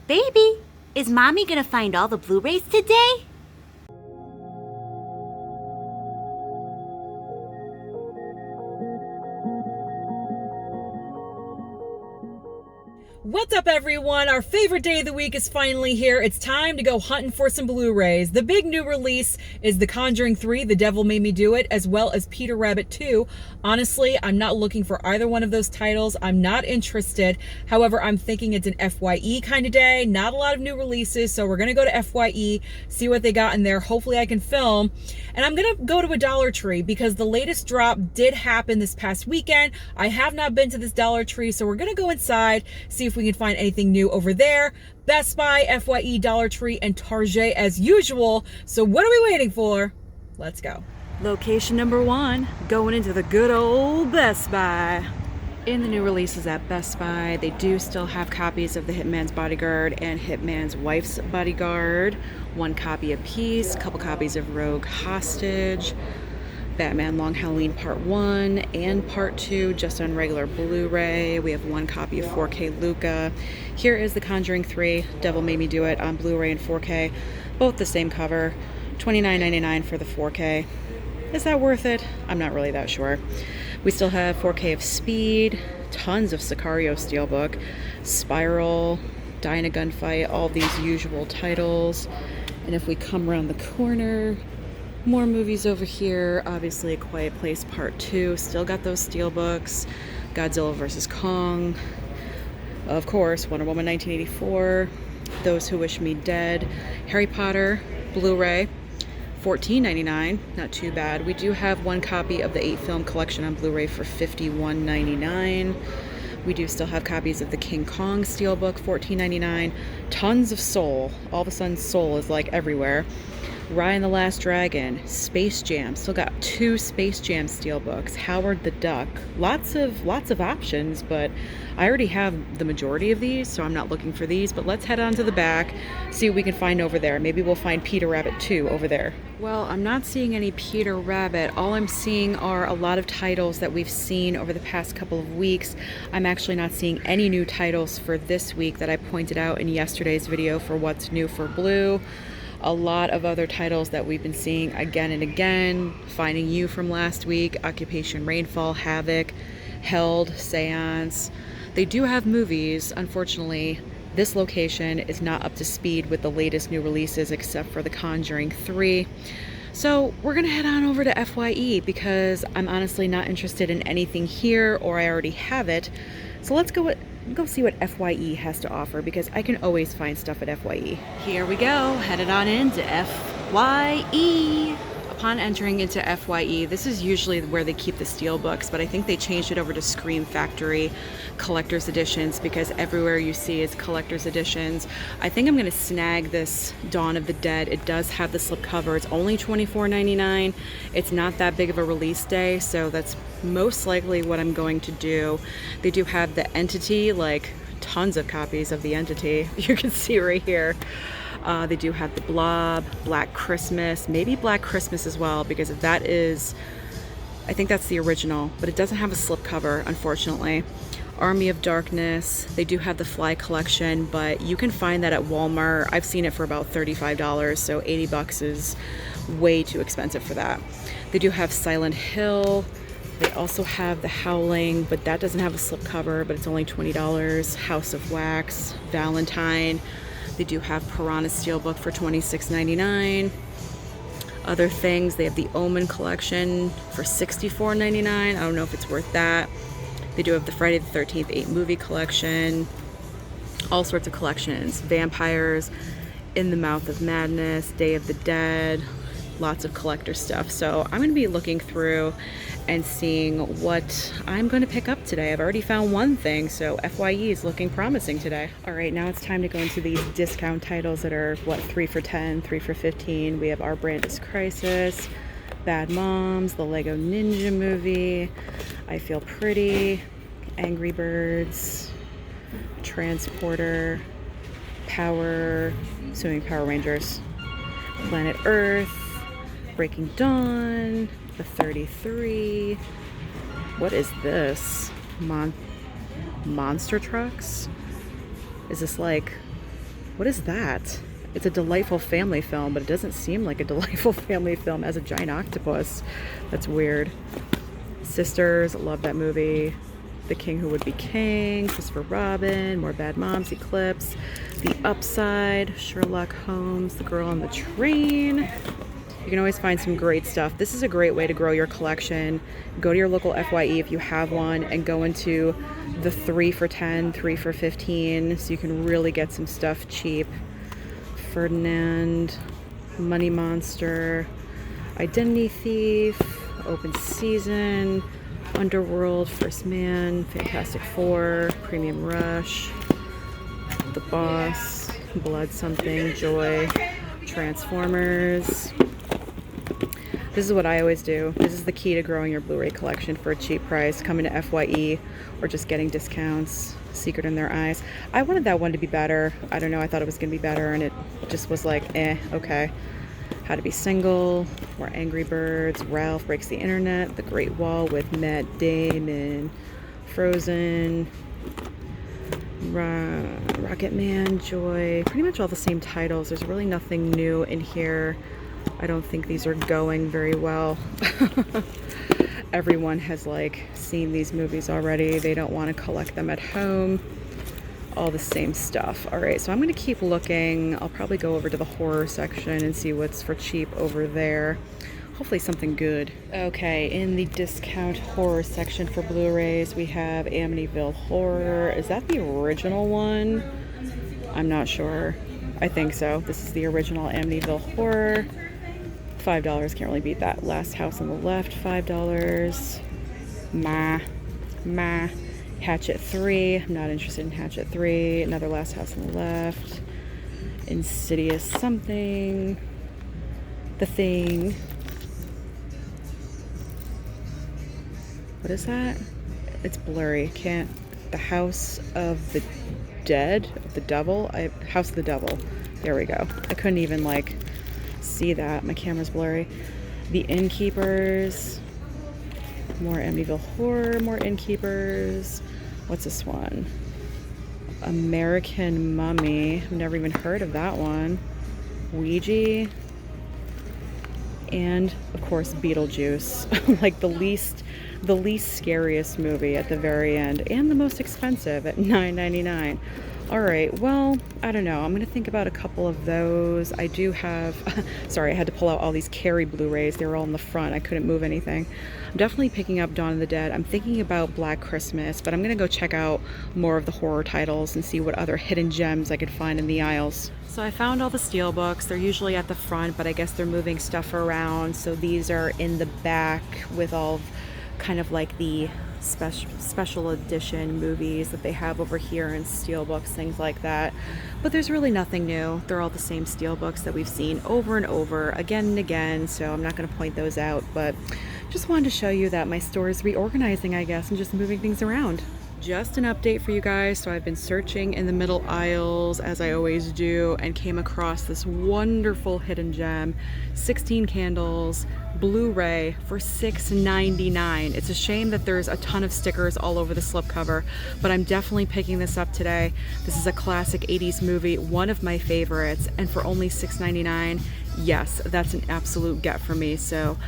Baby, is Mommy gonna find all the Blu-rays today? What's up, everyone? Our favorite day of the week is finally here. It's time to go hunting for some Blu-rays. The big new release is The Conjuring 3, The Devil Made Me Do It, as well as Peter Rabbit 2. Honestly, I'm not looking for either one of those titles. I'm not interested. However, I'm thinking it's an FYE kind of day. Not a lot of new releases, so we're going to go to FYE, see what they got in there. Hopefully I can film. And I'm going to go to a Dollar Tree because the latest drop did happen this past weekend. I have not been to this Dollar Tree, so we're going to go inside, see if we can find anything new over there. Best Buy, FYE, Dollar Tree, and Target as usual. So what are we waiting for? Let's go. Location number 1, going into the good old Best Buy. In the new releases at Best Buy, they do still have copies of The Hitman's Bodyguard and Hitman's Wife's Bodyguard. 1 copy apiece, couple copies of Rogue Hostage, Batman Long Halloween Part 1 and Part 2 just on regular Blu-ray. We have 1 copy of 4K Luca. Here is The Conjuring 3, Devil Made Me Do It on Blu-ray and 4K. Both the same cover, $29.99 for the 4K. Is that worth it? I'm not really that sure. We still have 4K of Speed, tons of Sicario Steelbook, Spiral, Die in a Gunfight, all these usual titles. And if we come around the corner, more movies over here. Obviously, A Quiet Place Part 2. Still got those Steelbooks. Godzilla vs. Kong. Of course, Wonder Woman 1984. Those Who Wish Me Dead. Harry Potter, Blu-ray. $14.99. Not too bad. We do have 1 copy of the 8-film collection on Blu-ray for $51.99. We do still have copies of the King Kong Steelbook, $14.99. Tons of Soul. All of a sudden, Soul is like everywhere. Raya and the Last Dragon, Space Jam, still got 2 Space Jam Steelbooks, Howard the Duck, lots of options, but I already have the majority of these, so I'm not looking for these. But let's head on to the back, see what we can find over there. Maybe we'll find Peter Rabbit 2 over there. Well, I'm not seeing any Peter Rabbit. All I'm seeing are a lot of titles that we've seen over the past couple of weeks. I'm actually not seeing any new titles for this week that I pointed out in yesterday's video for what's new for Blue. A lot of other titles that we've been seeing again and again. Finding You from last week, Occupation Rainfall, Havoc, Held, Seance. They do have movies. Unfortunately, this location is not up to speed with the latest new releases except for The Conjuring 3. So we're gonna head on over to FYE because I'm honestly not interested in anything here, or I already have it. So let's go see what FYE has to offer because I can always find stuff at FYE. Here we go, headed on into FYE. Upon entering into FYE, this is usually where they keep the Steelbooks, but I think they changed it over to Scream Factory Collector's Editions because everywhere you see is Collector's Editions. I think I'm gonna snag this Dawn of the Dead. It does have the slipcover. It's only $24.99. It's not that big of a release day, so that's most likely what I'm going to do. They do have the Entity, like tons of copies of the Entity. You can see right here. They do have the Blob, Black Christmas, maybe Black Christmas as well, because that is, I think that's the original, but it doesn't have a slipcover, unfortunately. Army of Darkness, they do have the Fly collection, but you can find that at Walmart. I've seen it for about $35, so 80 bucks is way too expensive for that. They do have Silent Hill. They also have The Howling, but that doesn't have a slipcover, but it's only $20. House of Wax, Valentine. They do have Piranha Steelbook for $26.99. Other things, they have the Omen collection for $64.99. I don't know if it's worth that. They do have the Friday the 13th 8 movie collection. All sorts of collections. Vampires, In the Mouth of Madness, Day of the Dead. Lots of collector stuff. So I'm going to be looking through and seeing what I'm going to pick up today. I've already found 1 thing, so FYE is looking promising today. All right, now it's time to go into these discount titles that are, what, 3 for $10, 3 for $15. We have Our Brand is Crisis, Bad Moms, The Lego Ninja Movie, I Feel Pretty, Angry Birds, Transporter, Power, assuming Power Rangers, Planet Earth, Breaking Dawn, The 33. What is this? Monster trucks? Is this like What is that? It's a delightful family film, but it doesn't seem like a delightful family film as a giant octopus. That's weird. Sisters, love that movie. The King Who Would Be King, Christopher Robin, More Bad Moms, Eclipse, The Upside, Sherlock Holmes, The Girl on the Train. You can always find some great stuff. This is a great way to grow your collection. Go to your local FYE if you have one and go into the 3 for $10, 3 for $15, so you can really get some stuff cheap. Ferdinand, Money Monster, Identity Thief, Open Season, Underworld, First Man, Fantastic Four, Premium Rush, The Boss, Blood Something, Joy, Transformers. This is what I always do. This is the key to growing your Blu-ray collection for a cheap price. Coming to FYE or just getting discounts. Secret in Their Eyes. I wanted that one to be better. I don't know, I thought it was going to be better and it just was like, okay. How to Be Single, More Angry Birds, Ralph Breaks the Internet, The Great Wall with Matt Damon, Frozen, Rocket Man, Joy, pretty much all the same titles. There's really nothing new in here. I don't think these are going very well. Everyone has like seen these movies already. They don't want to collect them at home. All the same stuff. All right, so I'm going to keep looking. I'll probably go over to the horror section and see what's for cheap over there. Hopefully something good. Okay, in the discount horror section for Blu-rays, we have Amityville Horror. Is that the original one? I'm not sure. I think so. This is the original Amityville Horror. $5, can't really beat that. Last House on the Left, $5. Hatchet 3, I'm not interested in Hatchet 3. Another Last House on the Left. Insidious something. The Thing. What is that? It's blurry. Can't. The House of the Dead? Of the Devil? House of the Devil. There we go. I couldn't even like see that. My camera's blurry. The Innkeepers. More Amityville Horror. More Innkeepers. What's this one? American Mummy. I've never even heard of that one. Ouija. And of course Beetlejuice. Like the least scariest movie at the very end, and the most expensive at $9.99. All right, well, I don't know. I'm going to think about a couple of those. I do have, sorry, I had to pull out all these Carrie Blu-rays. They were all in the front. I couldn't move anything. I'm definitely picking up Dawn of the Dead. I'm thinking about Black Christmas, but I'm going to go check out more of the horror titles and see what other hidden gems I could find in the aisles. So I found all the STEELBooks. They're usually at the front, but I guess they're moving stuff around. So these are in the back with all kind of like the special edition movies that they have over here in SteelBooks, things like that. But there's really nothing new. They're all the same SteelBooks that we've seen over and over again and again, so I'm not going to point those out, but just wanted to show you that my store is reorganizing, I guess, and just moving things around. Just an update for you guys. So I've been searching in the middle aisles as I always do and came across this wonderful hidden gem, 16 candles, Blu-ray for $6.99. It's a shame that there's a ton of stickers all over the slipcover, but I'm definitely picking this up today. This is a classic 80s movie, one of my favorites, and for only $6.99, yes, that's an absolute get for me. So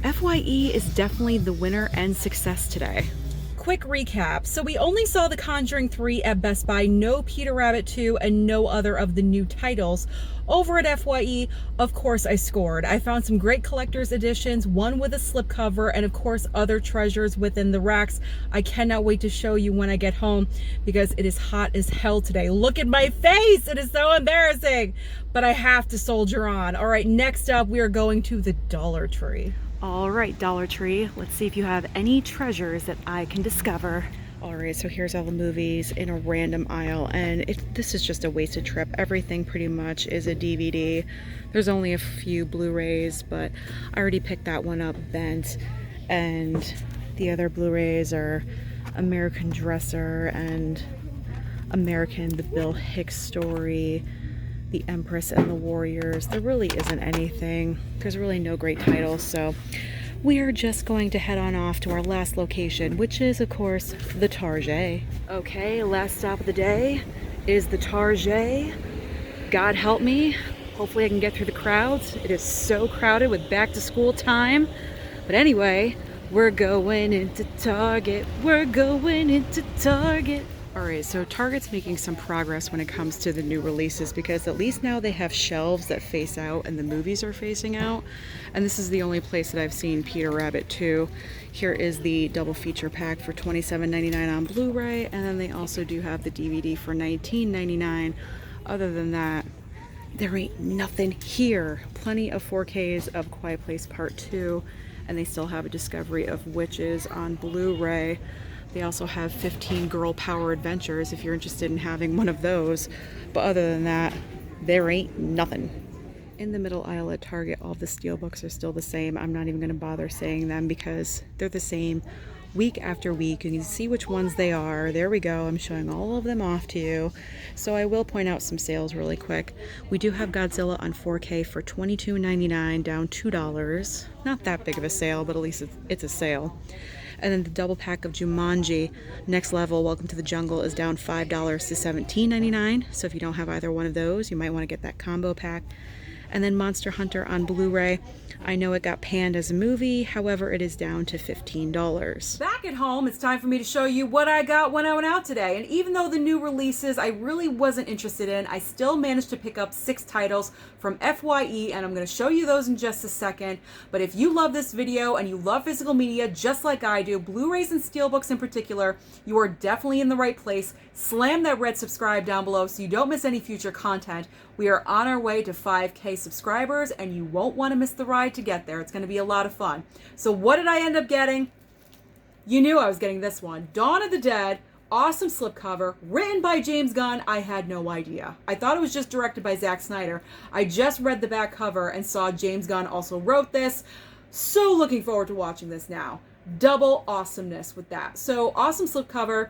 FYE is definitely the winner and success today. Quick recap. So we only saw The Conjuring 3 at Best Buy, no Peter Rabbit 2, and no other of the new titles. Over at FYE, of course I scored. I found some great collector's editions, one with a slipcover, and of course other treasures within the racks. I cannot wait to show you when I get home because it is hot as hell today. Look at my face! It is so embarrassing! But I have to soldier on. All right, next up we are going to the Dollar Tree. All right, Dollar Tree, let's see if you have any treasures that I can discover. All right, so here's all the movies in a random aisle, and this is just a wasted trip. Everything pretty much is a DVD. There's only a few Blu-rays, but I already picked that one up bent, and the other Blu-rays are American Dresser and American The Bill Hicks Story, The Empress and the Warriors. There really isn't anything. There's really no great titles, so we are just going to head on off to our last location, which is, of course, the Target. Okay, last stop of the day is the Target. God help me. Hopefully I can get through the crowds. It is so crowded with back to school time. But anyway, we're going into Target. We're going into Target. All right, so Target's making some progress when it comes to the new releases because at least now they have shelves that face out and the movies are facing out. And this is the only place that I've seen Peter Rabbit 2. Here is the double feature pack for $27.99 on Blu-ray, and then they also do have the DVD for $19.99. Other than that, there ain't nothing here. Plenty of 4Ks of Quiet Place Part 2, and they still have a Discovery of Witches on Blu-ray. They also have 15 Girl Power Adventures if you're interested in having one of those. But other than that, there ain't nothing. In the middle aisle at Target, all the STEELBOOKs are still the same. I'm not even going to bother saying them because they're the same week after week. You can see which ones they are. There we go. I'm showing all of them off to you. So I will point out some sales really quick. We do have Godzilla on 4K for $22.99, down $2. Not that big of a sale, but at least it's a sale. And then the double pack of Jumanji Next Level Welcome to the Jungle is down $5 to $17.99. So if you don't have either one of those, you might want to get that combo pack. And then Monster Hunter on Blu-ray. I know it got panned as a movie, however, it is down to $15. Back at home, it's time for me to show you what I got when I went out today. And even though the new releases I really wasn't interested in, I still managed to pick up 6 titles from FYE, and I'm going to show you those in just a second. But if you love this video and you love physical media just like I do, Blu-rays and Steelbooks in particular, you are definitely in the right place. Slam that red subscribe down below so you don't miss any future content. We are on our way to 5K subscribers, and you won't want to miss the ride to get there. It's going to be a lot of fun. So what did I end up getting? You knew I was getting this one. Dawn of the Dead, awesome slipcover, written by James Gunn. I had no idea. I thought it was just directed by Zack Snyder. I just read the back cover and saw James Gunn also wrote this. So looking forward to watching this now. Double awesomeness with that. So awesome slipcover.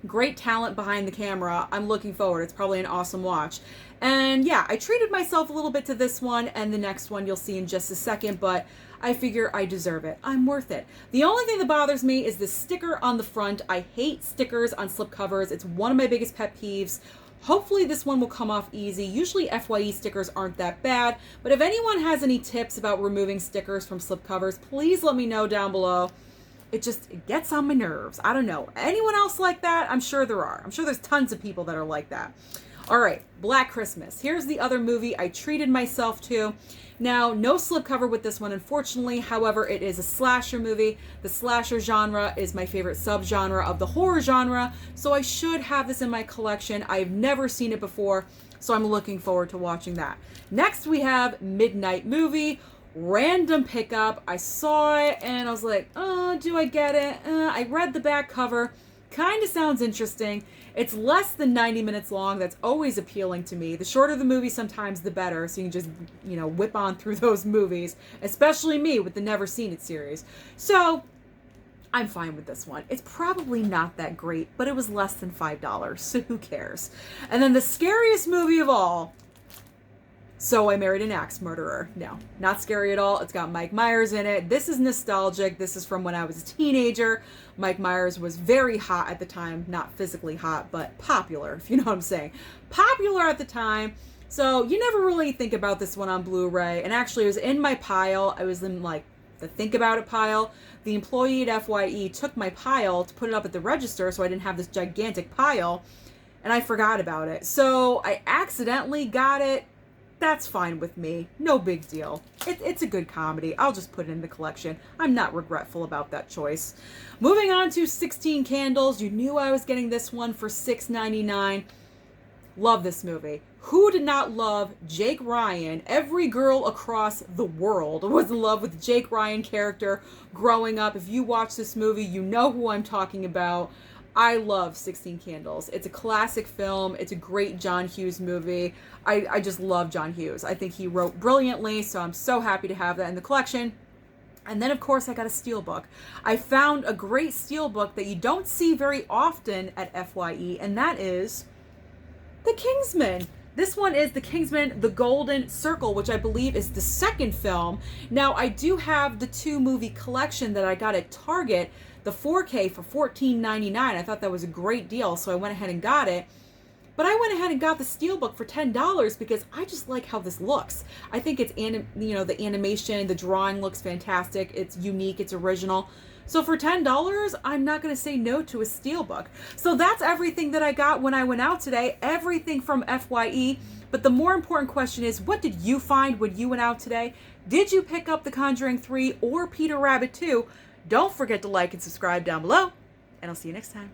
Great talent behind the camera. I'm looking forward. It's probably an awesome watch. And yeah, I treated myself a little bit to this one and the next one you'll see in just a second, but I figure I deserve it. I'm worth it. The only thing that bothers me is the sticker on the front. I hate stickers on slipcovers. It's one of my biggest pet peeves. Hopefully this one will come off easy. Usually FYE stickers aren't that bad, but if anyone has any tips about removing stickers from slipcovers, please let me know down below. It gets on my nerves. I don't know. Anyone else like that? I'm sure there are. I'm sure there's tons of people that are like that. All right, Black Christmas. Here's the other movie I treated myself to. Now, no slipcover with this one, unfortunately. However, it is a slasher movie. The slasher genre is my favorite subgenre of the horror genre, so I should have this in my collection. I've never seen it before, so I'm looking forward to watching that. Next, we have Midnight Movie. Random pickup. I saw it and I was like, oh, do I get it? I read the back cover. Kind of sounds interesting. It's less than 90 minutes long. That's always appealing to me. The shorter the movie, sometimes the better. So you can just, whip on through those movies, especially me with the Never Seen It series. So I'm fine with this one. It's probably not that great, but it was less than $5. So who cares? And then the scariest movie of all, So I Married an Axe Murderer. No, not scary at all. It's got Mike Myers in it. This is nostalgic. This is from when I was a teenager. Mike Myers was very hot at the time. Not physically hot, but popular, if you know what I'm saying. Popular at the time. So you never really think about this one on Blu-ray. And actually, it was in my pile. I was in like the think about it pile. The employee at FYE took my pile to put it up at the register so I didn't have this gigantic pile. And I forgot about it. So I accidentally got it. That's fine with me. No big deal. It's a good comedy. I'll just put it in the collection. I'm not regretful about that choice. Moving on to 16 Candles. You knew I was getting this one for $6.99. Love this movie. Who did not love Jake Ryan? Every girl across the world was in love with the Jake Ryan character growing up. If you watch this movie, you know who I'm talking about. I love 16 Candles. It's a classic film. It's a great John Hughes movie. I just love John Hughes. I think he wrote brilliantly, so I'm so happy to have that in the collection. And then, of course, I got a steelbook. I found a great steelbook that you don't see very often at FYE, and that is The Kingsman. This one is The Kingsman, The Golden Circle, which I believe is the second film. Now, I do have the 2-movie collection that I got at Target, the 4K for $14.99. I thought that was a great deal, so I went ahead and got it. But I went ahead and got the STEELBOOK for $10 because I just like how this looks. I think it's, the animation, the drawing looks fantastic. It's unique, it's original. So for $10, I'm not going to say no to a STEELBOOK. So that's everything that I got when I went out today. Everything from FYE. But the more important question is, what did you find when you went out today? Did you pick up The Conjuring 3 or Peter Rabbit 2? Don't forget to like and subscribe down below. And I'll see you next time.